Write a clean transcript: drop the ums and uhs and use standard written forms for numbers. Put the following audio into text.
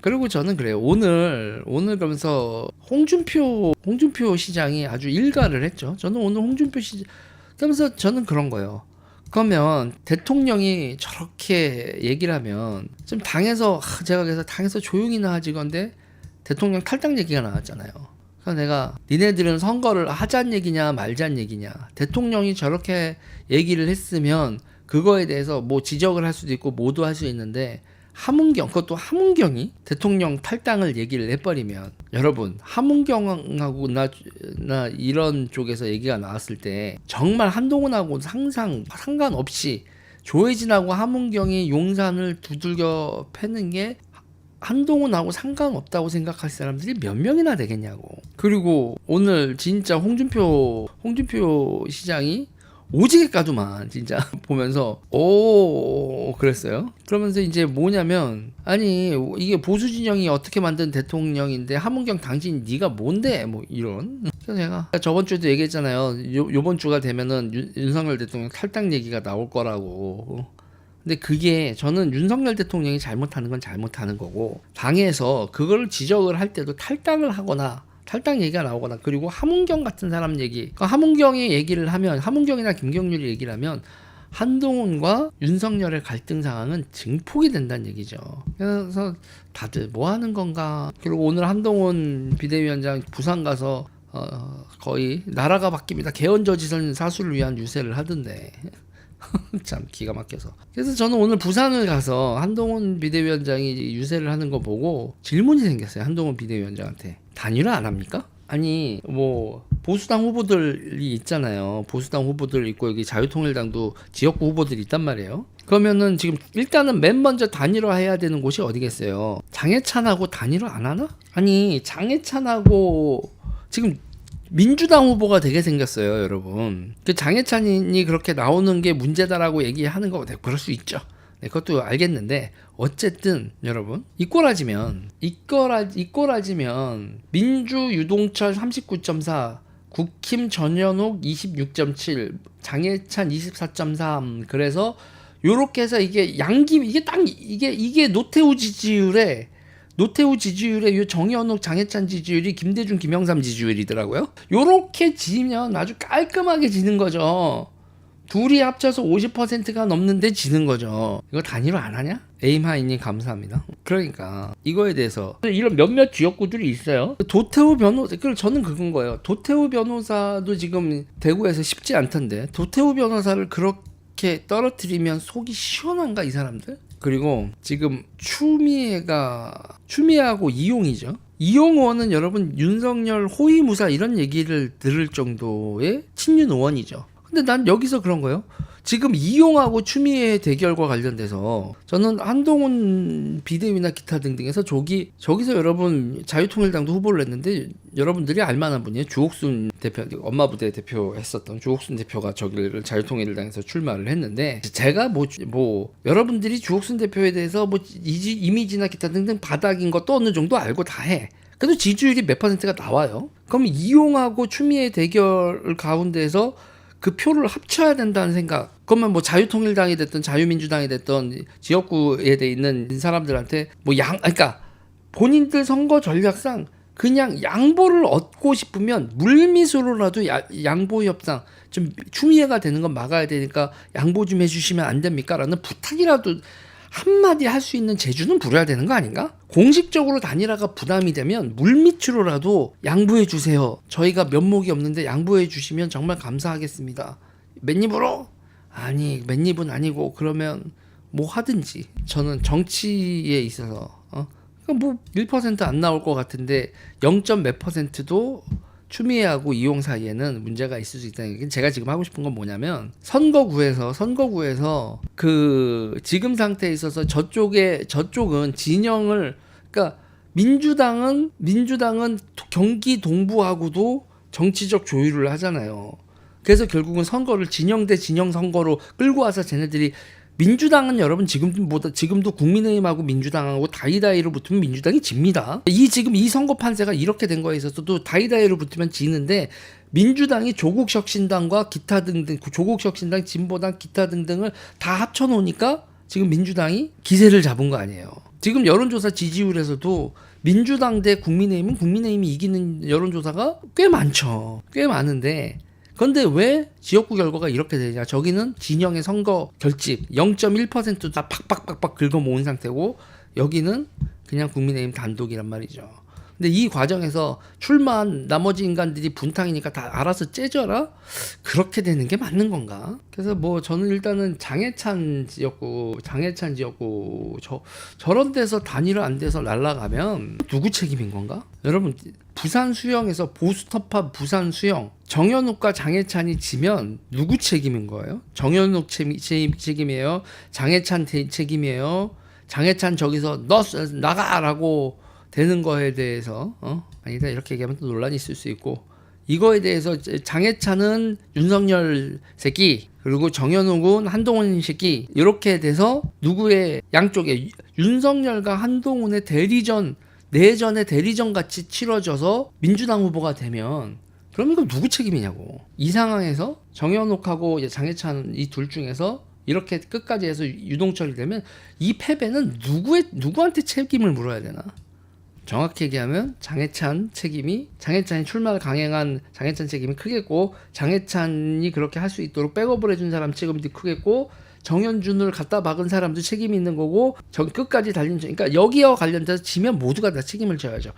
그리고 저는 그래요. 오늘 그러면서 홍준표 시장이 아주 일가를 했죠. 저는 오늘 홍준표 시장 그러면서 저는 그런 거예요. 그러면 대통령이 저렇게 얘기를 하면 좀 당에서 제가 그래서 당에서 조용히나 하지 건데 대통령 탈당 얘기가 나왔잖아요. 그래서 내가 니네들은 선거를 하자는 얘기냐 말자는 얘기냐. 대통령이 저렇게 얘기를 했으면 그거에 대해서 뭐 지적을 할 수도 있고 뭐도 할 수 있는데 그것도 함은경이 대통령 탈당을 얘기를 해버리면 여러분 함은경하고 나 이런 쪽에서 얘기가 나왔을 때 정말 한동훈하고 항상 상관없이 조혜진하고 함은경이 용산을 두들겨 패는 게 한동훈하고 상관없다고 생각할 사람들이 몇 명이나 되겠냐고. 그리고 오늘 진짜 홍준표 시장이 오지게 까두만 진짜 보면서 오 그랬어요. 그러면서 이제 뭐냐면 아니 이게 보수 진영이 어떻게 만든 대통령인데 함은경 당신 네가 뭔데 뭐 이런. 그래서 제가 저번 주에도 얘기했잖아요. 요번 주가 되면은 윤석열 대통령 탈당 얘기가 나올 거라고. 근데 그게 저는 윤석열 대통령이 잘못하는 건 잘못하는 거고 당에서 그걸 지적을 할 때도 탈당 얘기가 나오거나 그리고 함은경 같은 사람 얘기 함은경이 얘기를 하면 함은경이나 김경률이 얘기를 하면 한동훈과 윤석열의 갈등 상황은 증폭이 된다는 얘기죠. 그래서 다들 뭐 하는 건가. 그리고 오늘 한동훈 비대위원장 부산 가서 거의 나라가 바뀝니다. 개헌저지선 사수를 위한 유세를 하던데 참 기가 막혀서. 그래서 저는 오늘 부산을 가서 한동훈 비대위원장이 유세를 하는 거 보고 질문이 생겼어요. 한동훈 비대위원장한테 단일화 안 합니까? 아니 뭐 보수당 후보들이 있잖아요. 보수당 후보들 있고 여기 자유통일당도 지역구 후보들이 있단 말이에요. 그러면은 지금 일단은 맨 먼저 단일화 해야 되는 곳이 어디겠어요? 장해찬하고 단일화 안 하나? 아니 장해찬하고 지금 민주당 후보가 되게 생겼어요, 여러분. 그 장해찬이 그렇게 나오는 게 문제다라고 얘기하는 거 그럴 수 있죠. 네, 그것도 알겠는데 어쨌든 여러분 이꼬라지면 민주 유동철 39.4 국힘 전현옥 26.7 장해찬 24.3 그래서 요렇게 해서 이게 이게 노태우 지지율에 요 정현욱 장해찬 지지율이 김대중 김영삼 지지율이더라고요. 요렇게 지면 아주 깔끔하게 지는 거죠. 둘이 합쳐서 50%가 넘는데 지는 거죠. 이거 단일화 안 하냐? 에임하이님 감사합니다. 그러니까 이거에 대해서 이런 몇몇 지역구들이 있어요. 도태우 변호사, 저는 그건 거예요. 도태우 변호사도 지금 대구에서 쉽지 않던데 도태우 변호사를 그렇게 떨어뜨리면 속이 시원한가 이 사람들? 그리고 지금 추미애하고 이용이죠. 이용 의원은 여러분 윤석열 호위무사 이런 얘기를 들을 정도의 친윤 의원이죠. 근데 난 여기서 그런 거예요. 지금 이용하고 추미애 대결과 관련돼서 저는 한동훈 비대위나 기타 등등에서 저기서 여러분 자유통일당도 후보를 냈는데 여러분들이 알만한 분이에요. 주옥순 대표, 엄마 부대 대표 했었던 주옥순 대표가 저기를 자유통일당에서 출마를 했는데 제가 뭐 여러분들이 주옥순 대표에 대해서 뭐 이미지나 기타 등등 바닥인 것도 어느 정도 알고 다 해. 그래도 지지율이 몇 %가 나와요. 그럼 이용하고 추미애 대결 가운데에서 그 표를 합쳐야 된다는 생각. 그러면 뭐 자유통일당이 됐든 자유민주당이 됐든 지역구에 돼 있는 사람들한테 그러니까 본인들 선거 전략상 그냥 양보를 얻고 싶으면 물미수로라도 양보 협상 좀 추미애가 되는 건 막아야 되니까 양보 좀 해주시면 안 됩니까? 라는 부탁이라도 한마디 할 수 있는 재주는 부려야 되는 거 아닌가? 공식적으로 단일화가 부담이 되면 물밑으로라도 양보해 주세요. 저희가 면목이 없는데 양보해 주시면 정말 감사하겠습니다. 맨입으로? 아니 맨입은 아니고 그러면 뭐 하든지. 저는 정치에 있어서 뭐 1% 안 나올 것 같은데 0.몇 %도 추미애하고 이용 사이에는 문제가 있을 수 있다는 얘기는 제가 지금 하고 싶은 건 뭐냐면 선거구에서 그 지금 상태에 있어서 저쪽은 진영을 그러니까 민주당은 경기 동부하고도 정치적 조율을 하잖아요. 그래서 결국은 선거를 진영 대 진영 선거로 끌고 와서 쟤네들이 민주당은 여러분 지금도 국민의힘하고 민주당하고 다이다이로 붙으면 민주당이 집니다. 지금 이 선거 판세가 이렇게 된 거에 있어서도 다이다이로 붙으면 지는데 민주당이 조국혁신당과 기타 등등 조국혁신당 진보당 기타 등등을 다 합쳐놓으니까 지금 민주당이 기세를 잡은 거 아니에요. 지금 여론조사 지지율에서도 민주당 대 국민의힘은 국민의힘이 이기는 여론조사가 꽤 많죠. 꽤 많은데 그런데 왜 지역구 결과가 이렇게 되냐. 저기는 진영의 선거 결집 0.1% 다 팍팍팍팍 긁어 모은 상태고 여기는 그냥 국민의힘 단독이란 말이죠. 근데 이 과정에서 출마한 나머지 인간들이 분탕이니까 다 알아서 째져라? 그렇게 되는 게 맞는 건가? 그래서 뭐 저는 일단은 장해찬 지역구 저런 데서 단일화 안 돼서 날아가면 누구 책임인 건가? 여러분 부산 수영에서 보수터파 부산 수영 정현욱과 장해찬이 지면 누구 책임인 거예요? 정현욱 책임이에요? 장해찬 책임이에요? 장해찬 저기서 너 나가라고 되는 거에 대해서 아니다 이렇게 얘기하면 또 논란이 있을 수 있고 이거에 대해서 장해찬은 윤석열 새끼 그리고 정현욱은 한동훈 새끼 이렇게 돼서 누구의 양쪽에 윤석열과 한동훈의 내전의 대리전 같이 치러져서 민주당 후보가 되면 그럼 이거 누구 책임이냐고. 이 상황에서 정현욱하고 장해찬 이 둘 중에서 이렇게 끝까지 해서 유동철이 되면 이 패배는 누구한테 책임을 물어야 되나? 정확히 얘기하면 장해찬이 출마를 강행한 장해찬 책임이 크겠고 장해찬이 그렇게 할 수 있도록 백업을 해준 사람 책임도 크겠고 정현준을 갖다 박은 사람도 책임이 있는 거고 끝까지 달린 그러니까 여기와 관련돼서 지면 모두가 다 책임을 져야죠.